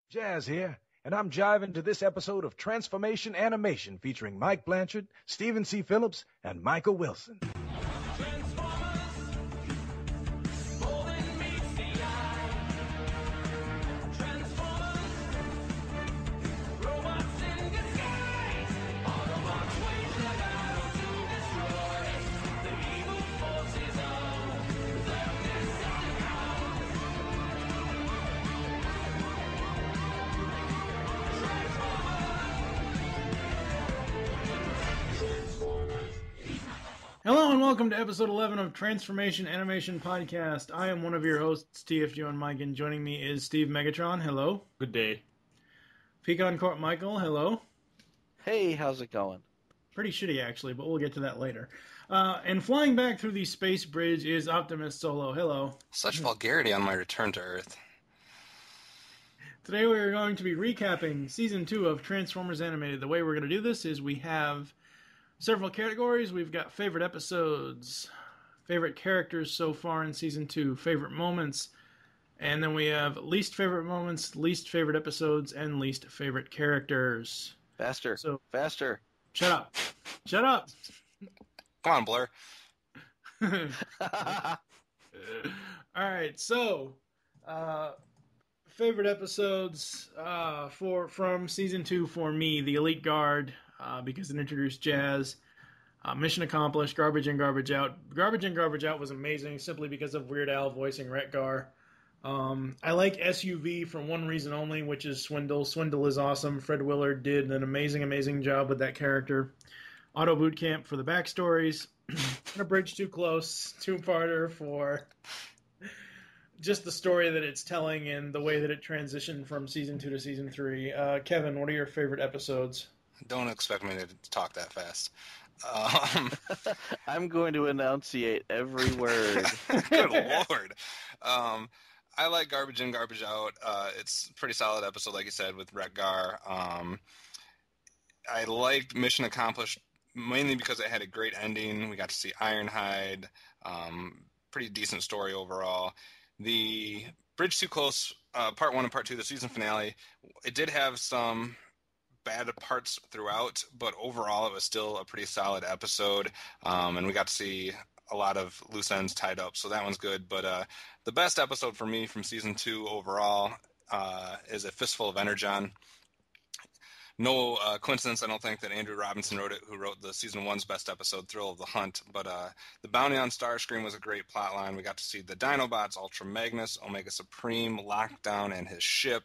Jazz here, and I'm jiving to this episode of Transformation Animation featuring Mike Blanchard, Stephen C. Phillips, and Michael Wilson. Hello and welcome to episode 11 of Transformation Animation Podcast. I am one of your hosts, TFG and Mike, and joining me is Steve Megatron. Hello. Good day. Pecan Court Michael. Hello. Hey, how's it going? Pretty shitty, actually, but we'll get to that later. And flying back through the space bridge is Optimus Solo. Hello. Such vulgarity on my return to Earth. Today we are going to be recapping Season 2 of Transformers Animated. The way we're going to do this is we have several categories. We've got favorite episodes, favorite characters so far in Season 2, favorite moments, and then we have least favorite moments, least favorite episodes, and least favorite characters. Faster. So, faster. Shut up. Shut up. Come on, Blur. Alright, so favorite episodes from Season 2 for me, The Elite Guard, because it introduced Jazz. Mission accomplished, Garbage in, Garbage out. Garbage in, Garbage out was amazing simply because of Weird Al voicing Retgar. I like SUV for one reason only, which is Swindle. Swindle is awesome. Fred Willard did an amazing job with that character. Auto Boot Camp for the backstories. And A Bridge Too Close, two-parter for just the story that it's telling and the way that it transitioned from Season 2 to Season 3. Kevin, what are your favorite episodes? Don't expect me to talk that fast. I'm going to enunciate every word. Good Lord. I like Garbage In, Garbage Out. It's a pretty solid episode, like you said, with Retgar. I liked Mission Accomplished mainly because it had a great ending. We got to see Ironhide. Pretty decent story overall. The Bridge Too Close, Part 1 and Part 2, the season finale, it did have some bad parts throughout, but overall it was still a pretty solid episode, and we got to see a lot of loose ends tied up, so that one's good. But the best episode for me from Season 2 overall is A Fistful of Energon. No coincidence, I don't think, that Andrew Robinson wrote it, who wrote the Season 1's best episode, Thrill of the Hunt. But the Bounty on Starscream was a great plotline. We got to see the Dinobots, Ultra Magnus, Omega Supreme, Lockdown, and his ship.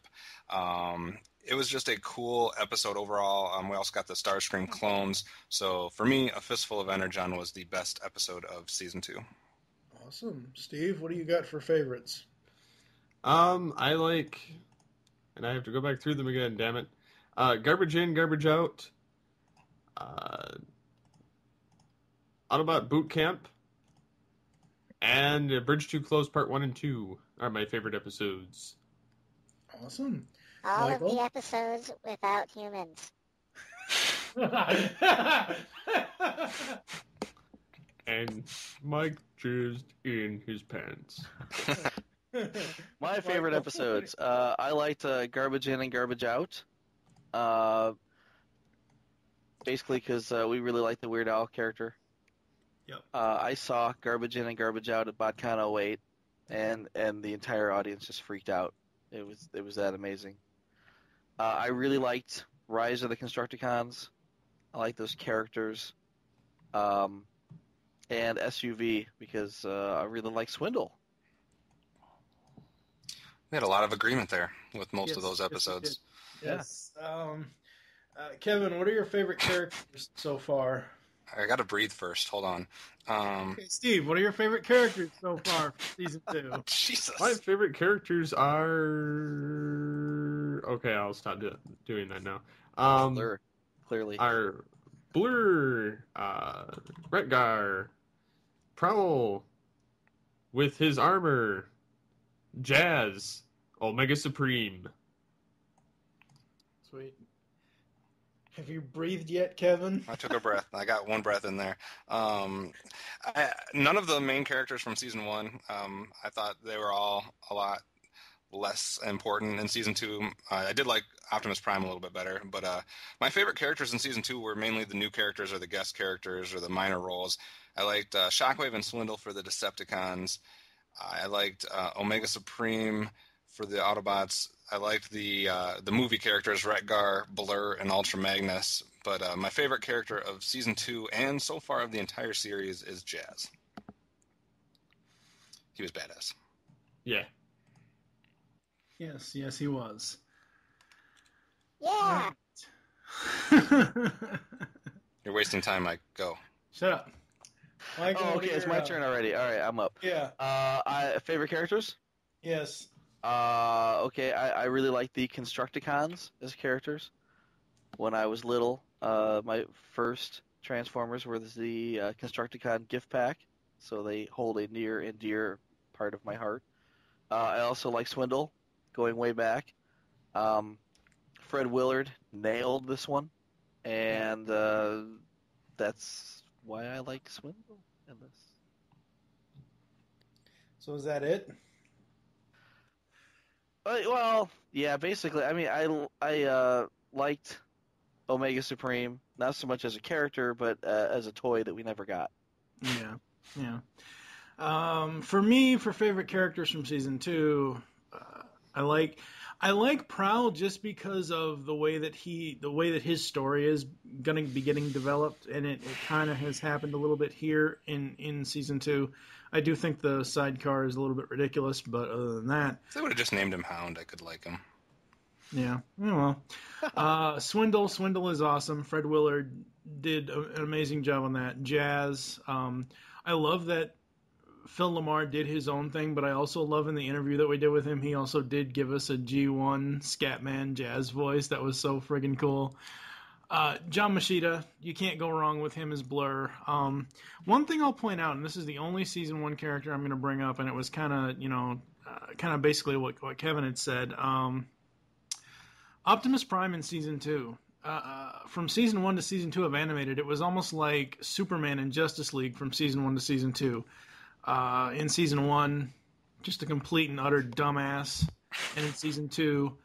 It was just a cool episode overall. We also got the Starscream clones. So for me, A Fistful of Energon was the best episode of Season 2. Awesome. Steve, what do you got for favorites? I like, and I have to go back through them again, damn it. Garbage In, Garbage Out. Autobot Boot Camp. And Bridge Too Close Part 1 and 2 are my favorite episodes. Awesome. All Michael? of the episodes without humans. And Mike jizzed in his pants. My favorite episodes. I liked Garbage In and Garbage Out. Basically because we really like the Weird Al character. Yep. I saw Garbage In and Garbage Out at BotCon 08, and the entire audience just freaked out. It was that amazing. I really liked Rise of the Constructicons. I like those characters. And SUV because I really like Swindle. We had a lot of agreement there with most of those Yes, episodes. Yes. Kevin, what are your favorite characters so far? I got to breathe first. Hold on. Okay, Steve, what are your favorite characters so far for Season 2? Jesus. My favorite characters are... Okay, I'll stop doing that now. Blur, clearly. Are Blur, Retgar, Prowl, with his armor, Jazz, Omega Supreme. Sweet. Have you breathed yet, Kevin? I took a breath. I got one breath in there. None of the main characters from Season 1, I thought they were all a lot less important in season 2. I did like Optimus Prime a little bit better, but my favorite characters in season 2 were mainly the new characters or the guest characters or the minor roles. I liked Shockwave and Swindle for the Decepticons. I liked Omega Supreme for the Autobots. I liked the movie characters, Retgar, Blur, and Ultra Magnus. But my favorite character of season 2 and so far of the entire series is Jazz. He was badass. Yeah. Yes, he was. Yeah. You're wasting time, Mike. Go. Shut up. Michael, Oh, what are okay, it's your, my turn already. All right, I'm up. Yeah. Favorite characters? Yes. Okay, I really like the Constructicons as characters. When I was little, my first Transformers were the Constructicon gift pack, so they hold a near and dear part of my heart. I also like Swindle, going way back. Fred Willard nailed this one, and that's why I like Swindle in this. So is that it? Well, yeah, basically. I mean, I liked Omega Supreme, not so much as a character, but as a toy that we never got. Yeah. For me, for favorite characters from season 2, I like Prowl just because of the way that his story is going to be getting developed, and it kind of has happened a little bit here in season 2. I do think the sidecar is a little bit ridiculous, but other than that, If they would have just named him Hound, I could like him. yeah. Well, Swindle is awesome. Fred Willard did an amazing job on that. Jazz, I love that Phil Lamar did his own thing, but I also love in the interview that we did with him, he also did give us a G1 Scatman Jazz voice. That was so friggin' cool. John Machida, you can't go wrong with him as Blur. One thing I'll point out, and this is the only season 1 character I'm going to bring up, and it was kind of basically what Kevin had said. Optimus Prime in season 2. From season 1 to season 2 of animated, it was almost like Superman in Justice League from season 1 to season 2. In season 1, just a complete and utter dumbass. And in season 2,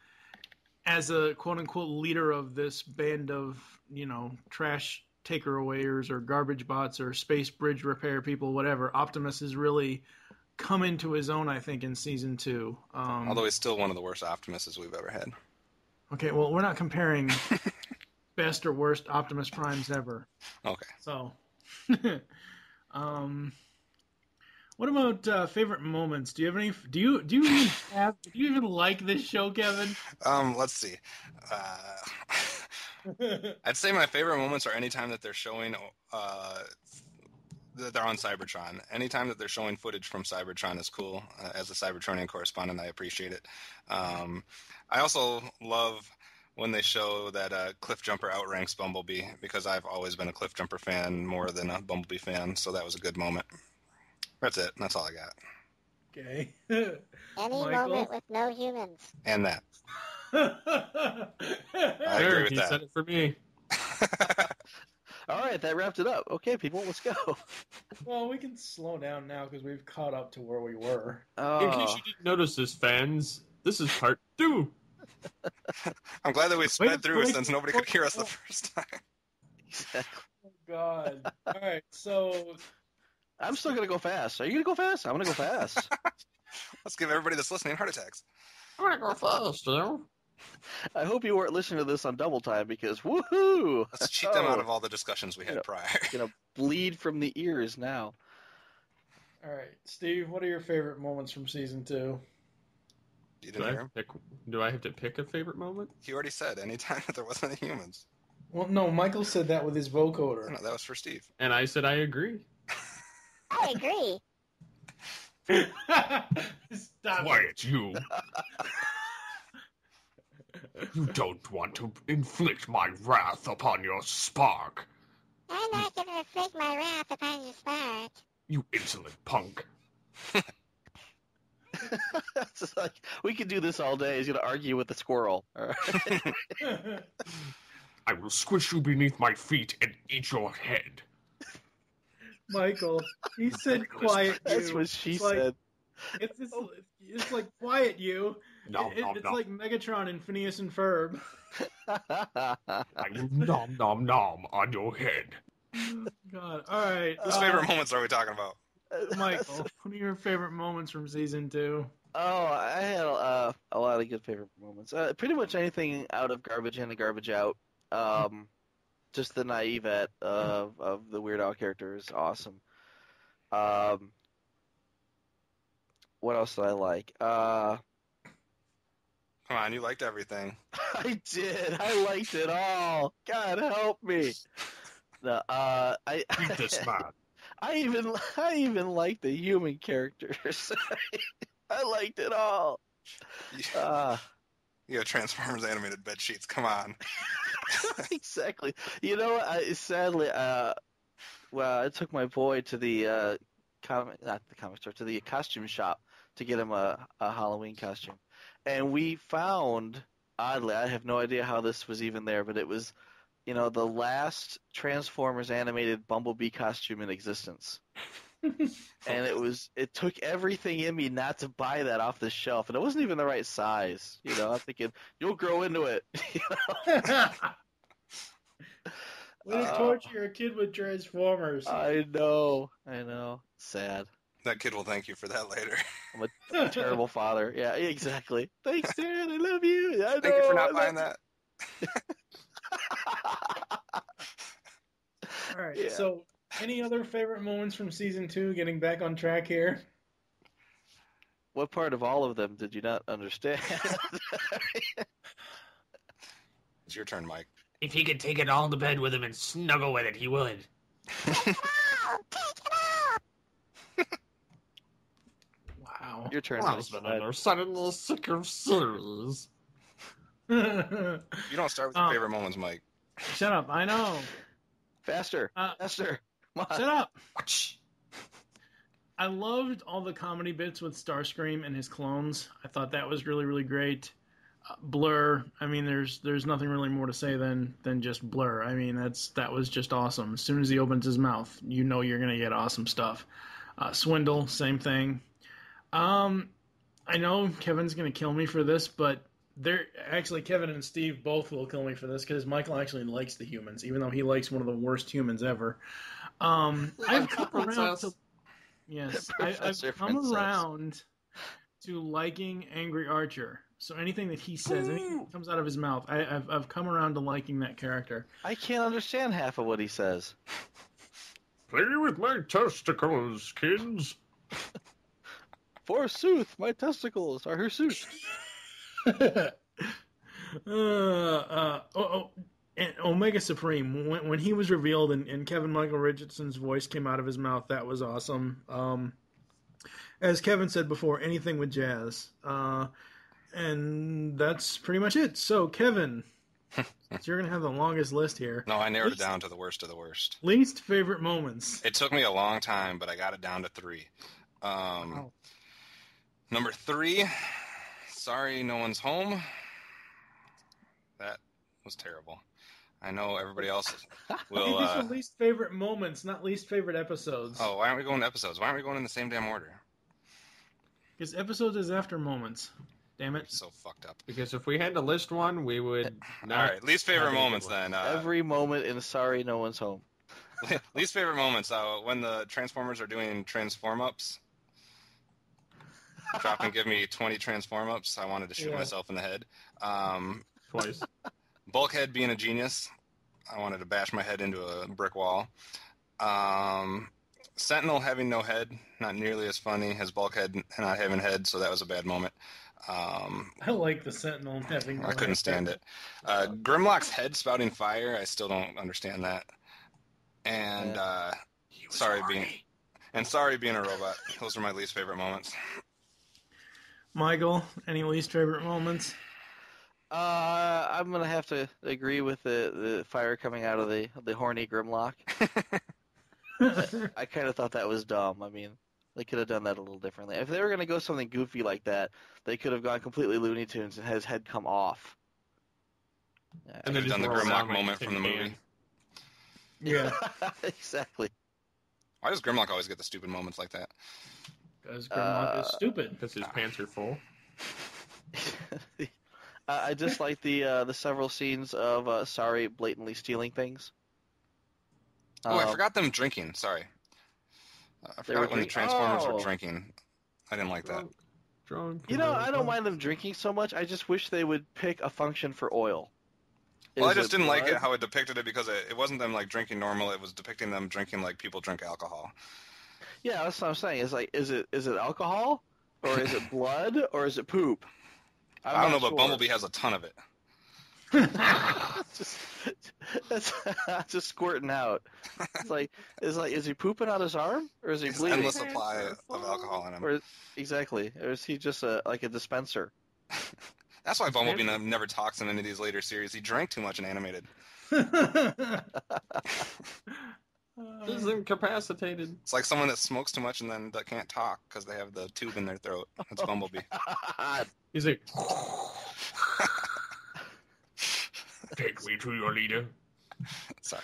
as a quote-unquote leader of this band of, trash taker-awayers or garbage bots or space bridge repair people, whatever, Optimus has really come into his own, I think, in season 2. Although he's still one of the worst Optimuses we've ever had. Okay, well, we're not comparing best or worst Optimus Primes ever. Okay. So, what about favorite moments? Do you have any? Do you even like this show, Kevin? Let's see. I'd say my favorite moments are anytime that they're showing that they're on Cybertron. Anytime that they're showing footage from Cybertron is cool. As a Cybertronian correspondent, I appreciate it. I also love when they show that Cliff Jumper outranks Bumblebee, because I've always been a Cliff Jumper fan more than a Bumblebee fan, so that was a good moment. That's it. That's all I got. Okay. Any Michael? moment with no humans. And that. I agree Sure, with he that. said it for me. All right, that wrapped it up. Okay, people, let's go. Well, we can slow down now because we've caught up to where we were. In case you didn't notice this, fans, this is part 2. I'm glad that we sped through wait, since nobody could hear us the first time. Exactly. Oh God! All right, so I'm still gonna go fast. Are you gonna go fast? I'm gonna go fast. Let's give everybody that's listening heart attacks. I'm gonna go fast, I hope you weren't listening to this on double time because woohoo! Let's cheat them out of all the discussions we had Yeah. prior. Gonna bleed from the ears now. all right, Steve, what are your favorite moments from season 2? You didn't hear him? Do I have to pick a favorite moment? He already said anytime that there wasn't any humans. Well, no, Michael said that with his vocoder. No, that was for Steve. And I said I agree. I agree. Stop. Quiet, you. You don't want to inflict my wrath upon your spark. I'm not going to inflict my wrath upon your spark. You insolent punk. It's just like we could do this all day. He's gonna argue with the squirrel. All right. I will squish you beneath my feet and eat your head. Michael, he said quiet you. That's what she It's like- said. It's like quiet you. Nom, nom, It's nom. like Megatron and Phineas and Ferb. Nom, nom, nom on your head. God. All right. Whose favorite moments are we talking about? Michael, what are your favorite moments from season 2? Oh, I had a lot of good favorite moments. Pretty much anything out of Garbage In and Garbage Out. Just the naivete of the Weird Al character is awesome. What else did I like? Come on, you liked everything. I did. I liked it all. God help me. No, Eat this man. I even liked the human characters. I liked it all. You got Transformers animated bed sheets. Come on. Exactly. You know, sadly, well, I took my boy to the not the comic store, to the costume shop to get him a Halloween costume, and we found, oddly, I have no idea how this was even there, but it was, you know, the last Transformers animated Bumblebee costume in existence. And it took everything in me not to buy that off the shelf, and it wasn't even the right size. You know, I'm thinking you'll grow into it. You know? Way to torture a kid with Transformers. I know. Sad. That kid will thank you for that later. I'm a terrible father. Yeah, exactly. Thanks, Dad. I love you. I Thank you for know, not I buying love that. All right. Yeah. So, any other favorite moments from season 2? Getting back on track here. What part of all of them did you not understand? It's your turn, Mike. If he could take it all to bed with him and snuggle with it, he would. Wow. Your turn. Husband and her son in the sick of series. You don't start with your favorite moments, Mike. Shut up. I know. Faster. Faster. Come on. Shut up. I loved all the comedy bits with Starscream and his clones. I thought that was really, really great. Blur. I mean, there's nothing really more to say than just Blur. I mean, that was just awesome. As soon as he opens his mouth, you know you're gonna get awesome stuff. Swindle, same thing. I know Kevin's gonna kill me for this, but Kevin and Steve both will kill me for this because Michael actually likes the humans, even though he likes one of the worst humans ever. I've come around to. Yes, I've come around to liking Angry Archer. So anything that he says, anything that comes out of his mouth, I've come around to liking that character. I can't understand half of what he says. Play with my testicles, kids. Forsooth, my testicles are hirsute. And Omega Supreme, when he was revealed and Kevin Michael Richardson's voice came out of his mouth, that was awesome. As Kevin said before, anything with jazz. And that's pretty much it. So, Kevin, you're going to have the longest list here. No, I narrowed it down to the worst of the worst. Least favorite moments. It took me a long time, but I got it down to 3. Wow. Number 3, Sorry No One's Home. That was terrible. I know everybody else will... These are least favorite moments, not least favorite episodes. Oh, why aren't we going to episodes? Why aren't we going in the same damn order? Because episodes is after moments. Damn it. So fucked up. Because if we had to list one, we would not. All right, least favorite have any moments good ones. then. Every moment in Sorry No One's Home. Least favorite moments, when the Transformers are doing transform-ups. Drop and give me 20 transform-ups. I wanted to shoot myself in the head. Twice. Bulkhead being a genius. I wanted to bash my head into a brick wall. Sentinel having no head, not nearly as funny as Bulkhead not having head, so that was a bad moment. I like the Sentinel having. I couldn't stand it. Grimlock's head spouting fire, I still don't understand that. And sorry being a robot. Those are my least favorite moments. Michael, any least favorite moments? I'm gonna have to agree with the fire coming out of the horny Grimlock. I kind of thought that was dumb. I mean, they could have done that a little differently. If they were gonna go something goofy like that, they could have gone completely Looney Tunes and had his head come off. And then They've done the roll Grimlock around like moment from the Tin movie. Can. Yeah, Exactly. Why does Grimlock always get the stupid moments like that? because Grimlock is stupid. Because his pants are full. I just like the several scenes of Sorry blatantly stealing things. Oh, I forgot them drinking. Sorry. I They were forgot when the drinking? Transformers Oh. were drinking. I didn't like that. Drunk. I don't mind them drinking so much. I just wish they would pick a function for oil. Well, I Is just it didn't like it blood? how it depicted it because it wasn't them like drinking normal. It was depicting them drinking like people drink alcohol. Yeah, that's what I'm saying. It's like, is it alcohol, or is it blood, or is it poop? I don't know, not but sure. Bumblebee has a ton of it. That's just squirting out. It's like, is he pooping out his arm, or is he It's an bleeding? endless supply of alcohol in him. Or exactly, or is he just like a dispenser? That's why Bumblebee never talks in any of these later series. He drank too much in animated. This is incapacitated. It's like someone that smokes too much and then that can't talk because they have the tube in their throat. That's Bumblebee. He's like, take me to your leader. Sorry,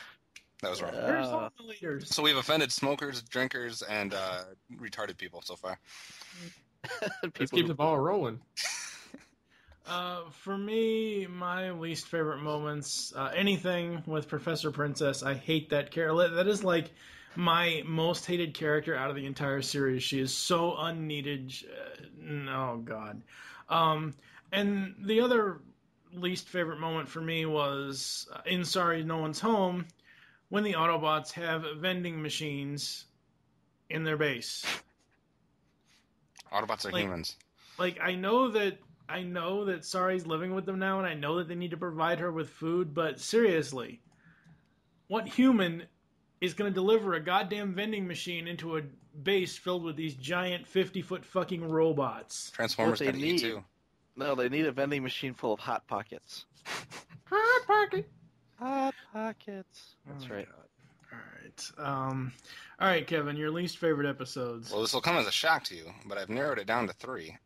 that was wrong. Where's all the leaders? So we've offended smokers, drinkers, and retarded people so far. Let's keep the ball rolling. For me, my least favorite moments, anything with Professor Princess. I hate that character. That is like my most hated character out of the entire series. She is so unneeded. Oh, God. And the other least favorite moment for me was in Sorry No One's Home when the Autobots have vending machines in their base. Autobots are humans. Like, I know that Sari's living with them now, and I know that they need to provide her with food, but seriously, what human is going to deliver a goddamn vending machine into a base filled with these giant 50-foot fucking robots? Transformers What they can eat need. too. No, they need a vending machine full of Hot Pockets. Hot pocket. Hot Pockets. That's Oh, right. God. All right, Kevin, your least favorite episodes. Well, this will come as a shock to you, but I've narrowed it down to 3.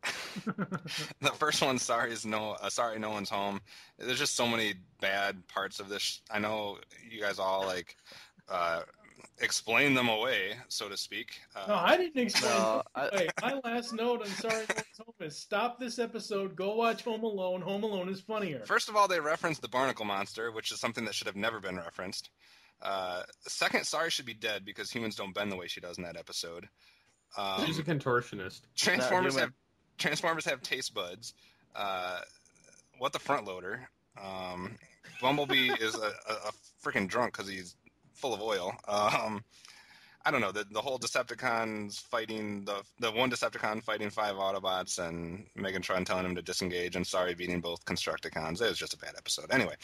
The first one, Sorry No One's Home. There's just so many bad parts of this. I know you guys all like explain them away, so to speak. No, I didn't explain. No, Wait, my last note on Sorry No One's Home is stop this episode, go watch Home Alone. Home Alone is funnier. First of all, they referenced the barnacle monster, which is something that should have never been referenced. Second, Sorry should be dead because humans don't bend the way she does in that episode. She's a contortionist. Transformers human. have taste buds. What the front loader? Bumblebee is a freaking drunk because he's full of oil. I don't know, the whole Decepticons fighting the one Decepticon fighting 5 Autobots and Megatron telling him to disengage and Sorry beating both Constructicons. It was just a bad episode. Anyway,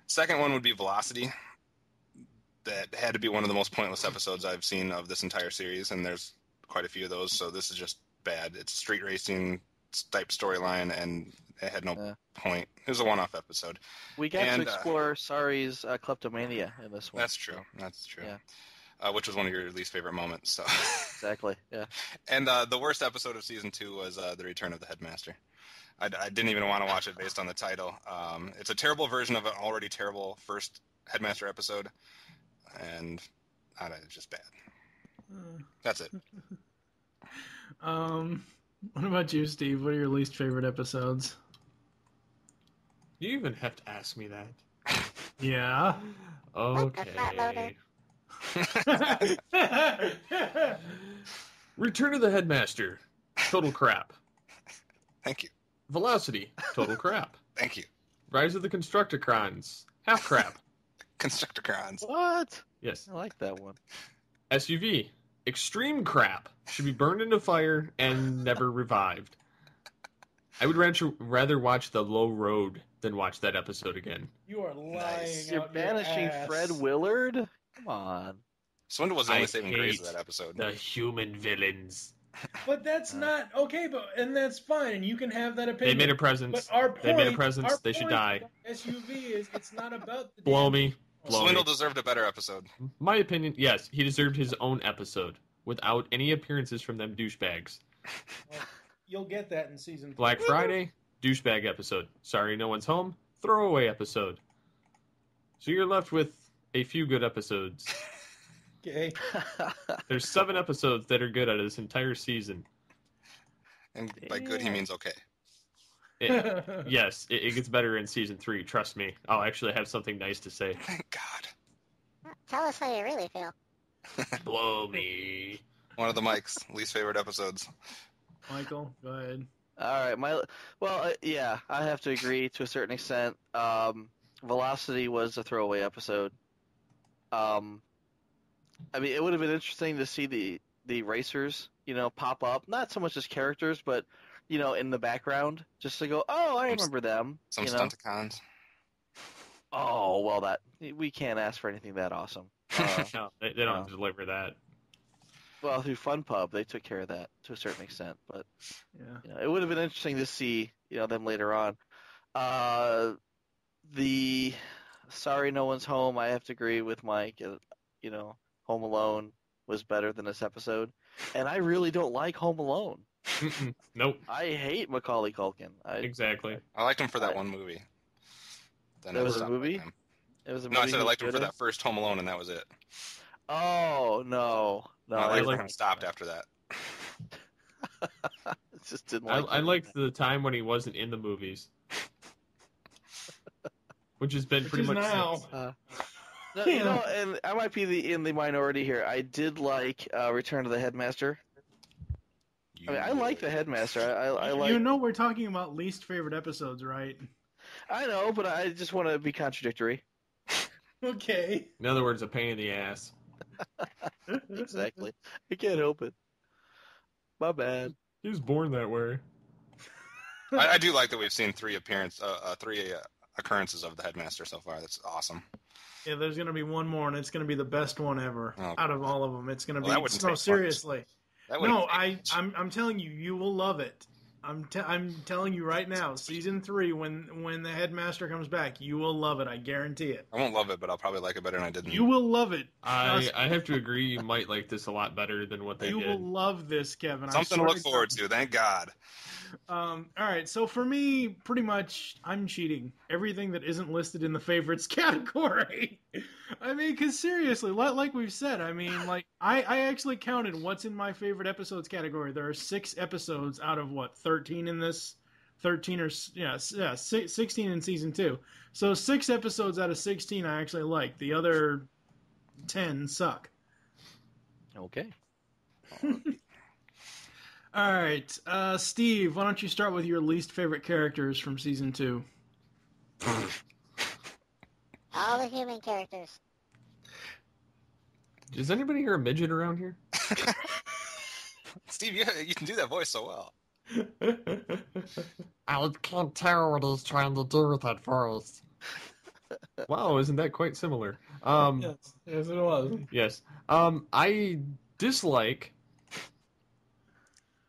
second one would be Velocity. That had to be one of the most pointless episodes I've seen of this entire series, and there's quite a few of those, so this is just bad. It's street racing type storyline, and it had no point. It was a one-off episode. We got to explore Sorry's kleptomania in this one. That's true. Yeah. Which was one of your least favorite moments. So Exactly. Yeah. And the worst episode of season 2 was the Return of the Headmaster. I didn't even want to watch it based on the title. It's a terrible version of an already terrible first Headmaster episode, and it's just bad. That's it. What about you, Steve? What are your least favorite episodes? You even have to ask me that. Yeah. Okay. Return of the Headmaster. Total crap. Thank you. Velocity. Total crap. Thank you. Rise of the Constructicons. Half crap. Constructicons. What? Yes. I like that one. SUV. Extreme crap. Should be burned into fire and never revived. I would rather watch The Low Road than watch that episode again. You are lying. Nice. You're out your banishing ass. Fred Willard? Come on. Swindle was the only I saving grace hate of that episode. The human villains. But that's not okay. And that's fine. And you can have that opinion. They made a presence. But our point, They made a presence. our They should point die. about SUV is it's not about the Blow damn- me. Blow Swindle me. deserved a better episode. My opinion, yes, he deserved his own episode without any appearances from them douchebags. Well, you'll get that in season 4. Black Friday, douchebag episode. Sorry No One's Home, throwaway episode. So you're left with a few good episodes. Okay. There's 7 episodes that are good out of this entire season. And by good, he means okay. Yes, it gets better in season 3. Trust me. I'll actually have something nice to say. Thank God. Tell us how you really feel. Blow me. One of the Mike's least favorite episodes. Michael, go ahead. All right, yeah, I have to agree to a certain extent. Velocity was a throwaway episode. I mean, it would have been interesting to see the racers, pop up. Not so much as characters, but in the background, just to go, oh, I remember them. Some Stunticons. Oh, well, we can't ask for anything that awesome. No, they don't deliver that. Well, through Fun Pub, they took care of that to a certain extent, but Yeah. it would have been interesting to see, them later on. The Sorry No One's Home, I have to agree with Mike. Home Alone was better than this episode, and I really don't like Home Alone. Nope. I hate Macaulay Culkin. Exactly. I liked him for that one movie. Then That I was a stopped movie? liking him. It was a No, I movie said I he liked him was for good that first Home Alone, and that was it. in? Oh, no. I like- stopped after that. Just didn't like I him. liked the time when he wasn't in the movies. Which has been pretty is much now. since. No, Yeah. and I might be in the minority here. I did like Return to the Headmaster. I mean, I like the Headmaster. I like. We're talking about least favorite episodes, right? I know, but I just want to be contradictory. Okay. In other words, a pain in the ass. Exactly. I can't help it. My bad. He was born that way. I do like that we've seen three occurrences of the Headmaster so far. That's awesome. Yeah, there's gonna be one more, and it's gonna be the best one ever Oh, out of all of them. It's gonna Well, that be wouldn't no, take much. seriously. That wouldn't No, take much. I'm telling you, you will love it. I'm telling you right now, season 3, when the Headmaster comes back, you will love it. I guarantee it. I won't love it, but I'll probably like it better than I did. You will love it. I have to agree, you might like this a lot better than what they You will did. love this, Kevin. I Something to swear look forward to. Thank God. All right, so for me, pretty much, I'm cheating. Everything that isn't listed in the favorites category. I mean, because seriously, like we've said, I mean, like, I actually counted what's in my favorite episodes category. There are 6 episodes out of, 13 in this? 13 or, 16 in season 2. So 6 episodes out of 16 I actually like. The other 10 suck. Okay. All right, Steve, why don't you start with your least favorite characters from season 2? All the human characters. Is anybody here a midget around here? Steve, you can do that voice so well. I can't tell what he's trying to do with that voice. Wow, isn't that quite similar? Yes, it was. Yes. I dislike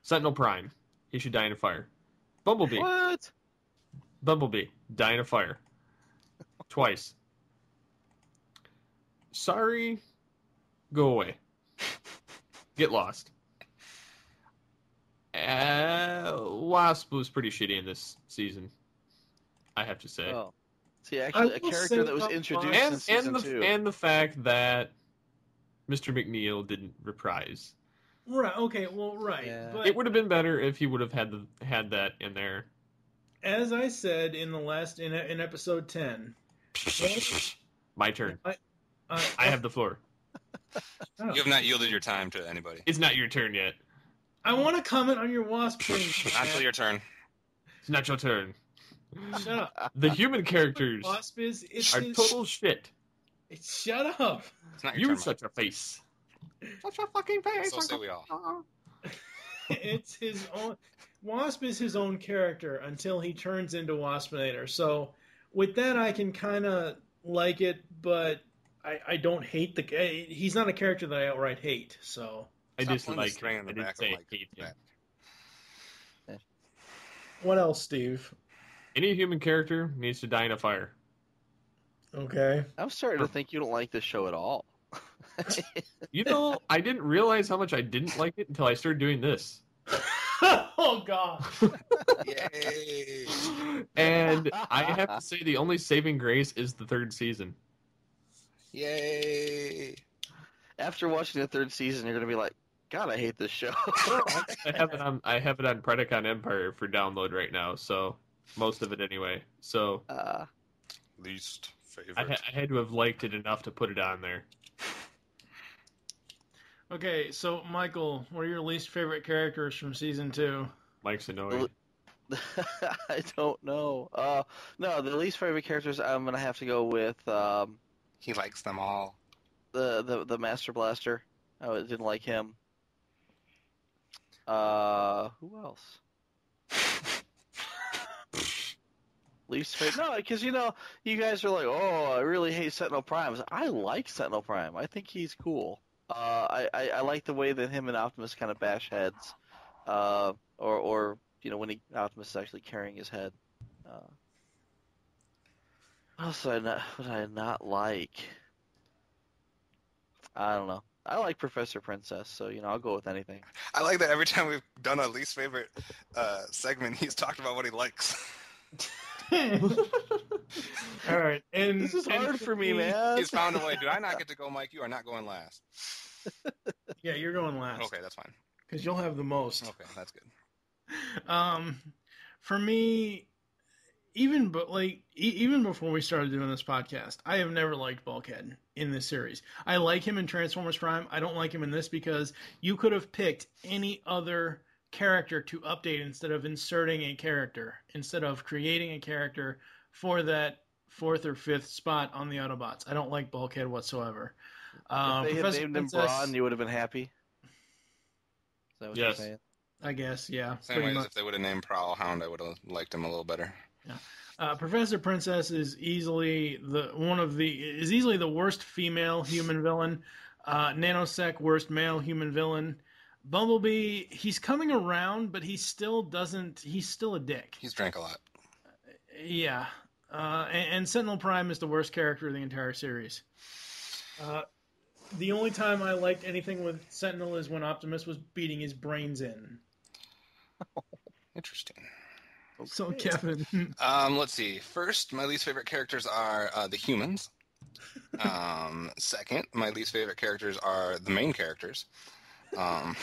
Sentinel Prime. He should die in a fire. Bumblebee. What? Bumblebee. Die in a fire. Twice. Sorry. Go away. Get lost. Wasp was pretty shitty in this season. I have to say. Oh. See, actually, I a will character say that was about introduced in season 2. and the fact that Mr. McNeil didn't reprise. Right. Okay. Well, right. Yeah. But It would have been better if he would have had that in there. as I said in the last in episode 10, My turn. I have the floor. oh, You have not yielded your time to anybody. It's not your turn yet. I want to comment on your Wasp thing. Not until your turn. It's not your turn. Shut up. The human characters Wasp is are total shit. Shut up. It's not your You're turn. such a face. Such a fucking Mike. face. So say we all. It's his own. Wasp is his own character until he turns into Waspinator. So with that, I can kind of like it, but I don't hate the. He's not a character that I outright hate. So I Stop just putting the like. string I in the didn't back of say Mike. hate him. what else, Steve? Any human character needs to die in a fire. Okay. I'm starting to think you don't like this show at all. You know, I didn't realize how much I didn't like it until I started doing this. Oh God. Yay! And I have to say, the only saving grace is the 3rd season. Yay! After watching the 3rd season, you're going to be like, God, I hate this show. I have it on Predacon Empire for download right now, so most of it anyway. So Least favorite. I had to have liked it enough to put it on there. Okay, so Michael, what are your least favorite characters from season 2? Mike's annoying. I don't know. No, the least favorite characters, I'm gonna have to go with He likes them all. the Master Blaster. I didn't like him. Who else? Least favorite? No, because you guys are like, oh, I really hate Sentinel Prime. I like Sentinel Prime. I think he's cool. I like the way that him and Optimus kind of bash heads, or when Optimus is actually carrying his head. What else would I not like? I don't know. I like Professor Princess, so I'll go with anything. I like that every time we've done a least favorite segment, he's talked about what he likes. All right, and This is hard for me, man. He's found a way. Did I not get to go, Mike? You are not going last. Yeah, you're going last. Okay, that's fine. Because you'll have the most. Okay, that's good. For me, even before we started doing this podcast, I have never liked Bulkhead in this series. I like him in Transformers Prime. I don't like him in this because you could have picked any other character to update instead of inserting a character, instead of creating a character for that 4th or 5th spot on the Autobots. I don't like Bulkhead whatsoever. If they had named him Brawn, you would have been happy? Is that what you're saying? I guess, yeah. Same way as if they would have named Prowl Hound, I would have liked him a little better. Yeah. Professor Princess is easily the worst female human villain. Nanosec, worst male human villain. Bumblebee, he's coming around, but he's still a dick. He's drank a lot. Yeah. And Sentinel Prime is the worst character of the entire series. The only time I liked anything with Sentinel is when Optimus was beating his brains in. Interesting. Okay. So, Kevin. Let's see. First, my least favorite characters are the humans. Second, my least favorite characters are the main characters. The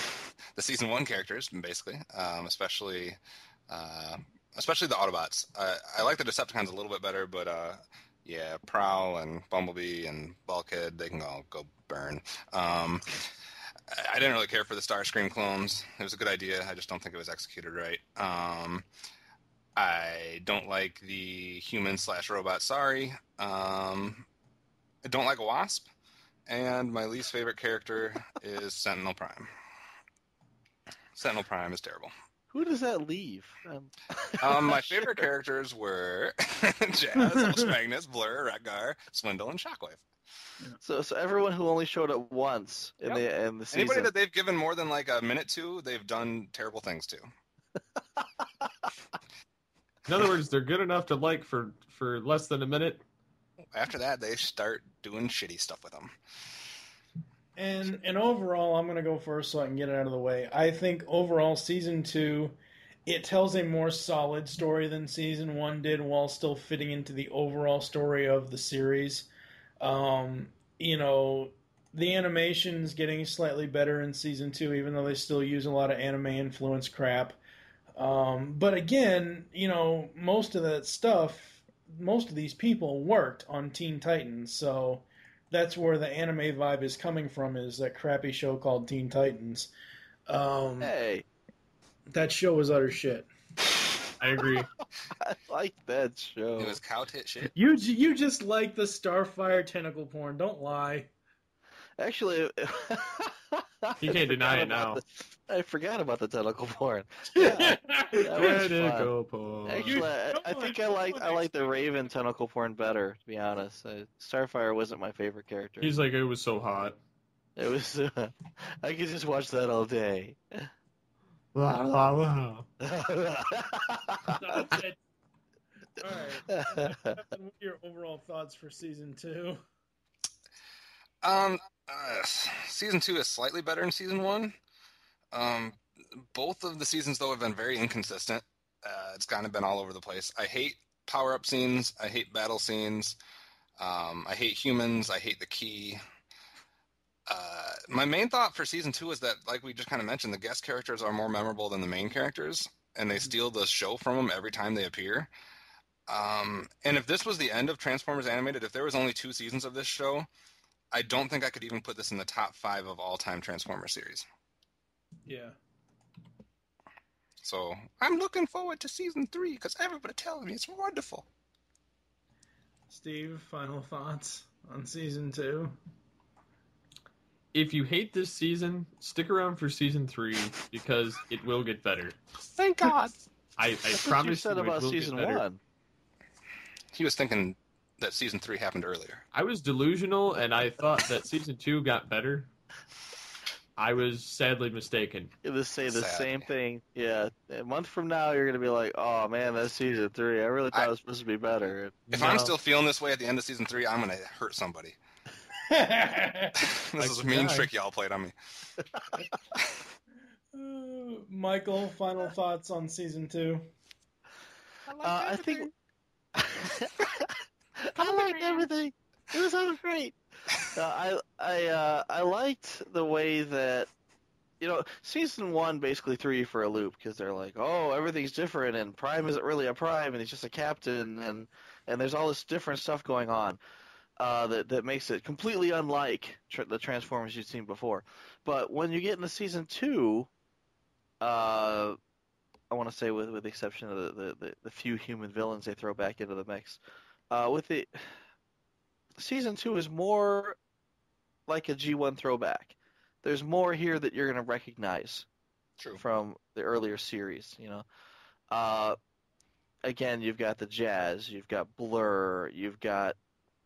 season 1 characters, basically, especially the Autobots. I like the Decepticons a little bit better, but yeah, Prowl and Bumblebee and Bulkhead, they can all go burn. I didn't really care for the Starscream clones. It was a good idea. I just don't think it was executed right. I don't like the human/robot. Sorry. I don't like Wasp. And my least favorite character is Sentinel Prime. Sentinel Prime is terrible. Who does that leave? My favorite characters were Jazz, Magnus, Blur, Redgar, Swindle, and Shockwave. So everyone who only showed up once in the season. Anybody that they've given more than like a minute to, they've done terrible things to. In other words, they're good enough to like for less than a minute. After that, they start doing shitty stuff with them. And overall, I'm going to go first so I can get it out of the way. I think overall, Season 2, it tells a more solid story than Season 1 did while still fitting into the overall story of the series. The animation's getting slightly better in Season 2, even though they still use a lot of anime-influenced crap. But again, most of that stuff, most of these people worked on Teen Titans, so that's where the anime vibe is coming from, is that crappy show called Teen Titans. Hey. That show was utter shit. I agree. I like that show. It was cow tit shit. You just like the Starfire tentacle porn. Don't lie. Actually, You can't deny it now. I forgot about the tentacle porn. Yeah, that was Tentacle fun. porn. Actually, I think I like the Raven tentacle porn better, to be honest. Starfire wasn't my favorite character. He's like, it was so hot. It was. I could just watch that all day. That's it. All right. What are your overall thoughts for Season 2? Season 2 is slightly better than Season 1. Both of the seasons, though, have been very inconsistent. It's kind of been all over the place. I hate power-up scenes. I hate battle scenes. I hate humans. I hate the key. My main thought for Season 2 is that, like we just kind of mentioned, the guest characters are more memorable than the main characters. and they steal the show from them every time they appear. And if this was the end of Transformers Animated, if there was only 2 seasons of this show, I don't think I could even put this in the top 5 of all-time Transformers series. Yeah. So I'm looking forward to season 3 because everybody telling me it's wonderful. Steve, final thoughts on season 2? If you hate this season, stick around for season 3 because it will get better. Thank God. I That's what promise you said you it about will season get better. 1. He was thinking that season 3 happened earlier. I was delusional, and I thought that season 2 got better. I was sadly mistaken. You're going to say the Sad. same thing. Yeah. A month from now, you're going to be like, oh, man, that's season 3. I really thought it was supposed to be better. If No. I'm still feeling this way at the end of season 3, I'm going to hurt somebody. This is a mean die. trick y'all played on me. Michael, final thoughts on season 2? I think... I liked everything. It was all great. I liked the way that, season 1 basically threw you for a loop because they're like, oh, everything's different and Prime isn't really a Prime and he's just a captain and there's all this different stuff going on that makes it completely unlike the Transformers you've seen before. But when you get into season 2, I want to say with the exception of the few human villains they throw back into the mix, season 2 is more like a G1 throwback. There's more here that you're going to recognize True. from the earlier series, Again, you've got the Jazz, you've got Blur, you've got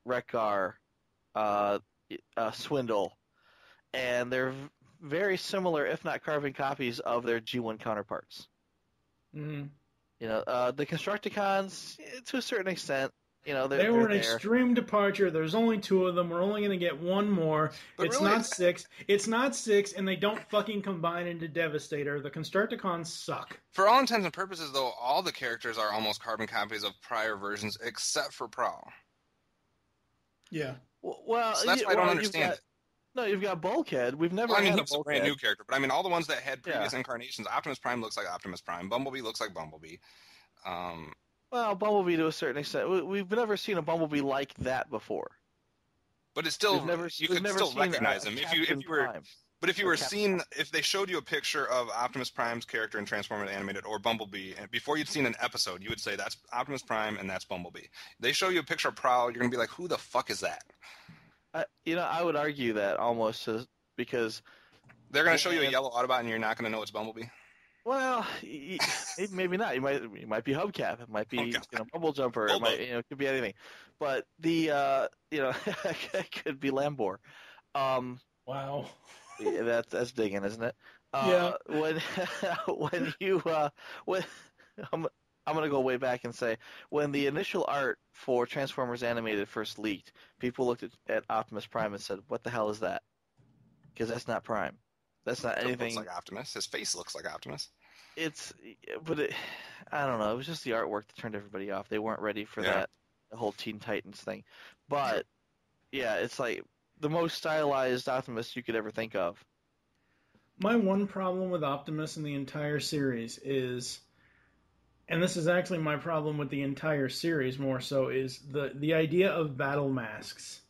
Wreck-Gar, Swindle, and they're very similar, if not carbon copies, of their G1 counterparts. Mm-hmm. The Constructicons, to a certain extent, They they're were an there. extreme departure. There's only 2 of them. We're only going to get 1 more. But It's really- not 6. It's not 6, and they don't fucking combine into Devastator. The Constructicons suck. For all intents and purposes, though, all the characters are almost carbon copies of prior versions except for Prowl. Yeah. Well, So that's why I don't you've understand got- it. No, you've got Bulkhead. We've never Well, I mean, had he's a a brand Bulkhead. new character, but I mean, all the ones that had previous Yeah. incarnations, Optimus Prime looks like Optimus Prime, Bumblebee looks like Bumblebee. Well, Bumblebee to a certain extent. We've never seen a Bumblebee like that before. But it's still, We've never you we've could never still seen recognize him if you Captain were. Prime. But if you Or were Captain seen, if they showed you a picture of Optimus Prime's character in Transformers Animated or Bumblebee, and before you'd seen an episode, you would say that's Optimus Prime and that's Bumblebee. They show you a picture of Prowl, you're gonna be like, who the fuck is that? I would argue that almost because, They're gonna show you a And- yellow Autobot and you're not gonna know it's Bumblebee. well, maybe not. You might be Hubcap. It might be Hubcap. Bubble Jumper. It Bulbo. might it could be anything. But it could be Lambor. Wow. Yeah, that's digging, isn't it? Yeah. When you when I'm gonna go way back and say when the initial art for Transformers Animated first leaked, people looked at Optimus Prime and said, "What the hell is that?" Because that's not Prime. That's not It anything. looks like Optimus. His face looks like Optimus. I don't know. It was just the artwork that turned everybody off. They weren't ready for Yeah. the whole Teen Titans thing. But yeah, it's like the most stylized Optimus you could ever think of. My one problem with Optimus in the entire series is, and this is actually my problem with the entire series more so, is the idea of battle masks.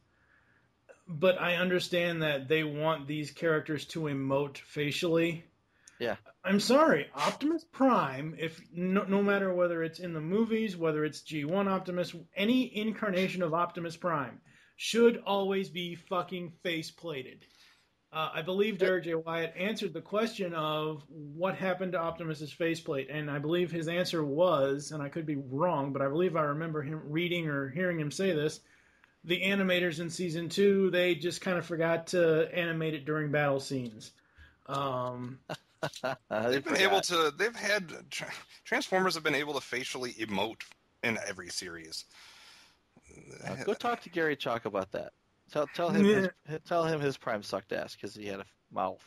But I understand that they want these characters to emote facially. Yeah. I'm sorry, Optimus Prime, if no matter whether it's in the movies, whether it's G1 Optimus, any incarnation of Optimus Prime should always be fucking face plated. I believe Derek J. Wyatt answered the question of what happened to Optimus's faceplate, and I believe his answer was, and I could be wrong, but I believe I remember him reading or hearing him say this, the animators in season 2, they just kind of forgot to animate it during battle scenes. They've been able to. Transformers have been able to facially emote in every series. Go talk to Gary Chalk about that. Tell him his Prime sucked ass because he had a mouth.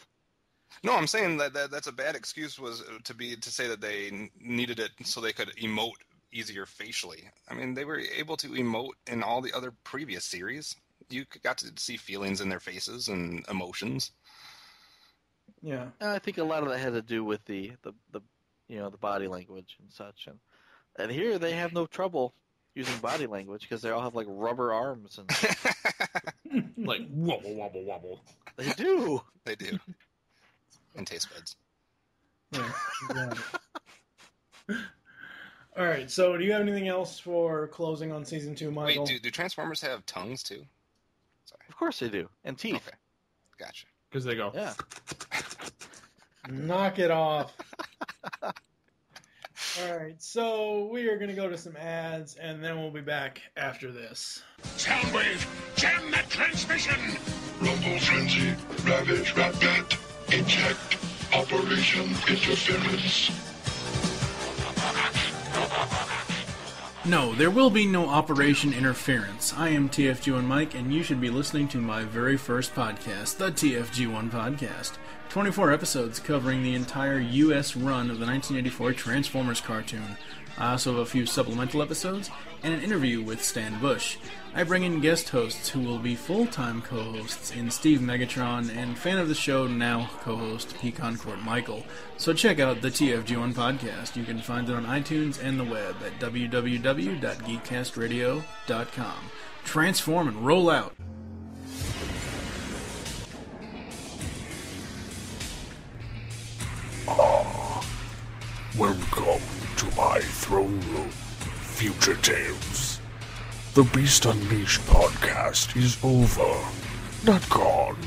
No, I'm saying that's a bad excuse was to say that they needed it so they could emote easier facially. I mean, they were able to emote in all the other previous series. You got to see feelings in their faces and emotions. Yeah. I think a lot of that had to do with the the body language and such. And here they have no trouble using body language because they all have like rubber arms and Like wobble, wobble, wobble. they do. They do. And taste buds. Yeah, exactly. All right, so do you have anything else for closing on season 2, Michael? Wait, do Transformers have tongues too? Sorry. Of course they do. And teeth. Okay. Gotcha. Because they go. Yeah. Knock it off. All right, so we are going to go to some ads, and then we'll be back after this. Soundwave, jam that transmission! Rumble Frenzy, Ravage Rat-Bat, Eject, Operation Interference. No, there will be no Operation Interference. I am TFG1 Mike, and you should be listening to my very first podcast, the TFG1 Podcast. 24 episodes covering the entire U.S. run of the 1984 Transformers cartoon. I also have a few supplemental episodes and an interview with Stan Bush. I bring in guest hosts who will be full-time co-hosts in Steve Megatron and fan of the show now co-host Pecan Court Michael. So check out the TFG1 Podcast. You can find it on iTunes and the web at www.geekcastradio.com. Transform and roll out! Welcome to my throne room, Future Tales. The Beast Unleashed podcast is over, not gone.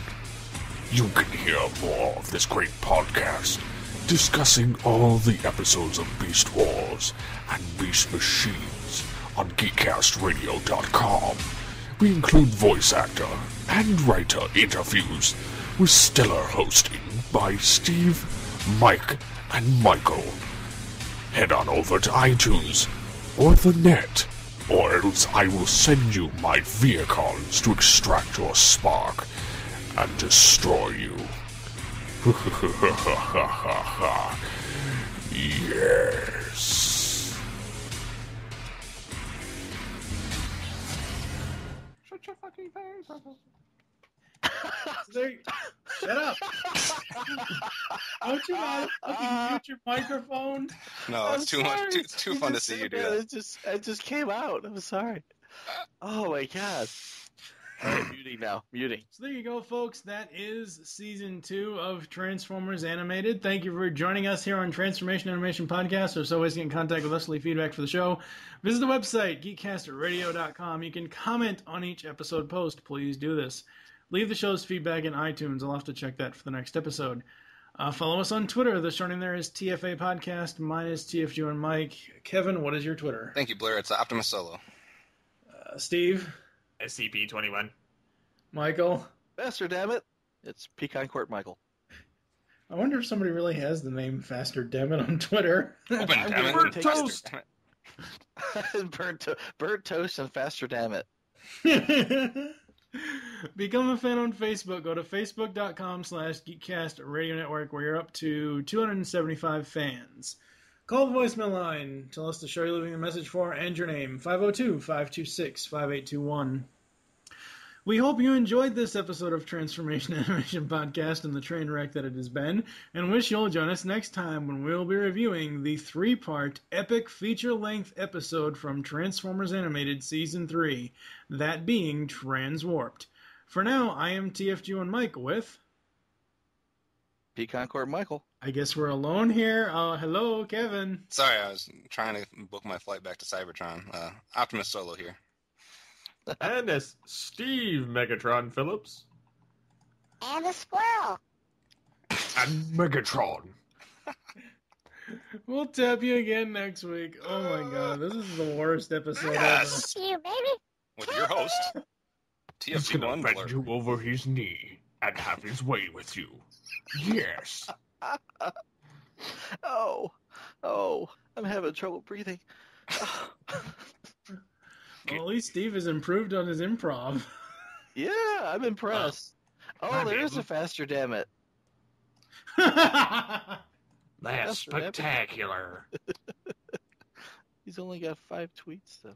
You can hear more of this great podcast, discussing all the episodes of Beast Wars and Beast Machines on GeekCastRadio.com. We include voice actor and writer interviews with stellar hosting by Steve, Mike, and Michael. Head on over to iTunes or the net, or else I will send you my vehicles to extract your spark and destroy you. Yes. Shut your fucking face. Shut up! Don't you want to fucking mute your microphone? No, it's too much. Too fun to see you do that. It just came out. I'm sorry. Oh my god. All right, muting now. Muting. So there you go, folks. That is Season 2 of Transformers Animated. Thank you for joining us here on Transformation Animation Podcast. There's always get in contact with us, leave feedback for the show. Visit the website, geekcastradio.com. You can comment on each episode post. Please do this. Leave the show's feedback in iTunes. I'll have to check that for the next episode. Follow us on Twitter. The short name there is TFA Podcast. Mine is TFG and Mike. Kevin, what is your Twitter? Thank you, Blair. It's Optimus Solo. Steve? SCP-21. Michael? Faster, damn it. It's Pecan Court Michael. I wonder if somebody really has the name Faster Dammit on Twitter. Open, damn it. Burnt Faster, toast. damn it. Burnt toast and faster, damn it. Become a fan on Facebook. Go to facebook.com/Geekcast Radio Network, where you're up to 275 fans. Call the voicemail line. Tell us the show you're leaving a message for and your name. 502-526-5821. We hope you enjoyed this episode of Transformation Animation Podcast and the train wreck that it has been, and wish you'll join us next time when we'll be reviewing the 3-part epic feature-length episode from Transformers Animated Season 3, that being Transwarped. For now, I am TFG1 Mike with... Pecan Court Michael. I guess we're alone here. Hello, Kevin. Sorry, I was trying to book my flight back to Cybertron. Optimus Solo here. And as Steve Megatron Phillips. And a squirrel. And Megatron. We'll tap you again next week. Oh my god, this is the worst episode Yes. See you, baby. With your host, He's gonna TFG1 bend Blur. you over his knee and have his way with you. Yes. Oh, I'm having trouble breathing. Well, at least Steve has improved on his improv. Yeah, I'm impressed. I'm there is able- a faster, damn it. That's That's spectacular. He's only got 5 tweets, though.